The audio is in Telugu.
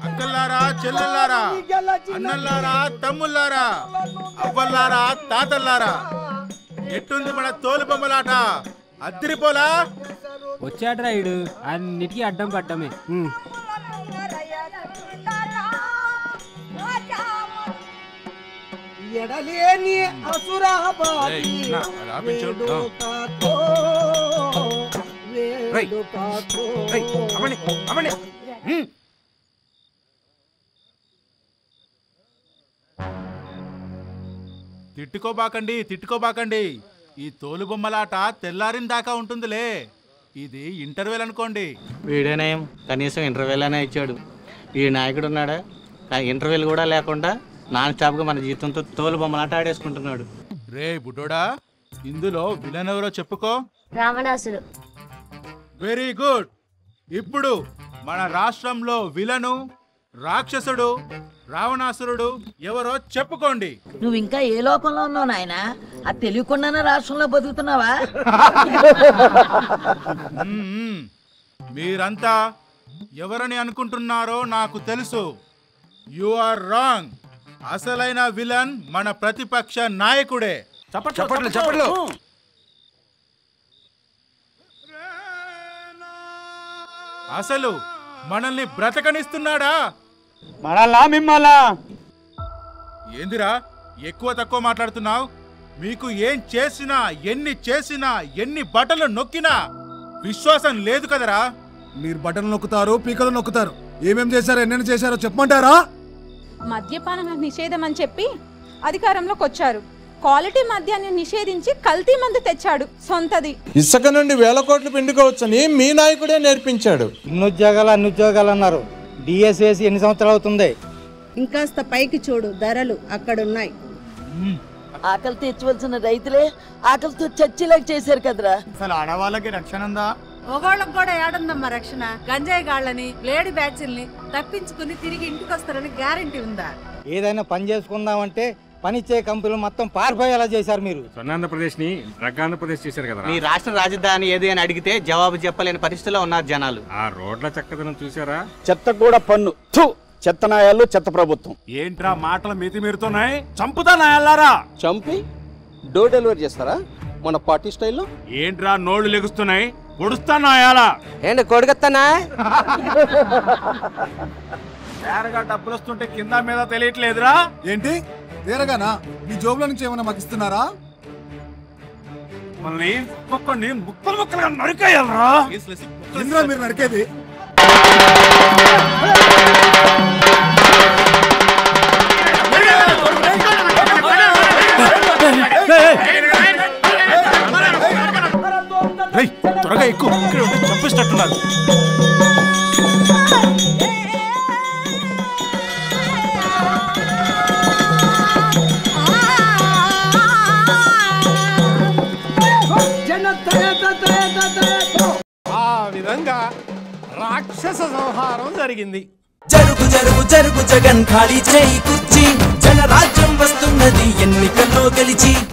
అక్కల్లారా, చెల్లెల్లారా, అన్నల్లారా, తమ్ముళ్ళారా, అవ్వల్లారా, తాతల్లారా, ఎట్టుంది మన తోలు బొమ్మలాట? అద్దరిపోలా వచ్చాడు రాయుడు, అన్నిటికీ అడ్డం పట్టమే. ఎడలేని తిట్టుకోబాకండి. ఈ తోలు బొమ్మలాట తెల్లారిన దాకా ఉంటుందిలే. ఇది ఇంటర్వెల్ అనుకోండి. వీడేనేం కనీసం ఇంటర్వెల్ అనే ఇచ్చాడు. ఈ నాయకుడు ఉన్నాడా? ఇంటర్వెల్ కూడా లేకుండా నాన్ స్టాప్ గా మన జీవితంతో తోలు బొమ్మలాట ఆడేసుకుంటున్నాడు. రే బుడ్డోడా, ఇందులో విలన్ ఎవరో చెప్పుకో. రావణాసుడు. Very good. ఇప్పుడు మన రాష్ట్రంలో విలను, రాక్షసుడు, రావణాసురుడు ఎవరో చెప్పుకోండి. నువ్వు ఇంకా ఏ లోకంలో ఉన్నావు నాయన? అది తెలియకుండానే రాష్ట్రంలో బతుకుతున్నావా? మీరంతా ఎవరని అనుకుంటున్నారో నాకు తెలుసు. You are wrong. అసలైన విలన్ మన ప్రతిపక్ష నాయకుడే. చప్పట్లు. అసలు మనల్ని బ్రతకనిస్తున్నాడా? మనల్లా మిమ్మల్లా? ఏందిరా ఎక్కువ తక్కువ మాట్లాడుతున్నావు? మీకు ఏం చేసినా, ఎన్ని చేసినా, ఎన్ని బట్టలు నొక్కినా విశ్వాసం లేదు కదరా? మీరు బట్టలు నొక్కుతారు, పీకలు నొక్కుతారు. ఏమేం చేశారో, ఎన్నెన్ని చేశారో చెప్పమంటారా? మద్యపాన నిషేధం అని చెప్పి అధికారంలోకి వచ్చారు. క్వాలిటీ మద్యాన్ని నిషేధించి కల్తీ మందు తెచ్చాడు సొంతది. ఇసుక నుండి వేల కోట్లు పిండుకోవచ్చని మీ నాయకుడే నేర్పించాడు. అన్ని ఉద్యోగాలు అన్నారు. డిఎస్ వేసి ఎన్ని సంవత్సరాలు అవుతుంది? ఇంకాస్త పైకి చూడు, ధరలు అక్కడున్నాయి. ఆకలి తెచ్చవలసిన రైతులే ఆకలితో చచ్చేలాగా చేశారు కదరా. అసలు ఆడవాళ్ళకి రక్షణ ఉందా? ఒకళ్ళకి కూడా ఏడుందమ్మా రక్షణ? గంజాయి గాళ్ళని, లేడీ బ్యాచ్ల్ని తప్పించుకుని తిరిగి ఇంటికి వస్తారని గ్యారంటీ ఉందా? ఏదైనా పని చేసుకుందామంటే పనిచ్చే కంపెనీలు మొత్తం పారిపోయేలా చేశారు మీరు. ఆంధ్రప్రదేశ్ ని ఆంధ్రప్రదేశ్ చేశారు కదా. మీ రాష్ట్ర రాజధాని ఏది అని అడిగితే జవాబు చెప్పలేని పరిస్థితిలో ఉన్నారు జనాలు. ఆ రోడ్ల చక్కదనం చూసారా? చెత్త కూడా పన్ను. చెత్త నాయాలు, చెత్త ప్రభుత్వం. ఏంట్రా మాటలు మితిమీరుతున్నాయి? చంపుతా నాయాలారా. చంపి డోర్ డెలివరీ చేస్తారా మన పార్టీ స్టైల్లో? ఏంట్రా నోళ్లు లెగుస్తున్నాయి? పొడుస్తా నాయాలా. ఏంటి కొడుకుతానా? తేరగా డబ్బులు వస్తుంటే కింద మీద తెలియట్లేదురా. ఏంటి తేరగానా? మీ జోబుల నుంచి ఏమైనా మాకు ఇస్తున్నారా? మనల్ని ఒక్కొక్కడిని ముక్కలుగా నరికేయాలరా. ఇంద్రా మీరు నరికేది? త్వరగా ఎక్కువ చంపిస్తున్నారు. ఆ విధంగా రాక్షస సంహారం జరిగింది. జరుగు జరుగు జరుగు జగన్ ఖాళీ చేయి కుర్చీ, జనరాజ్యం వస్తున్నది ఎన్నికల్లో గెలిచి.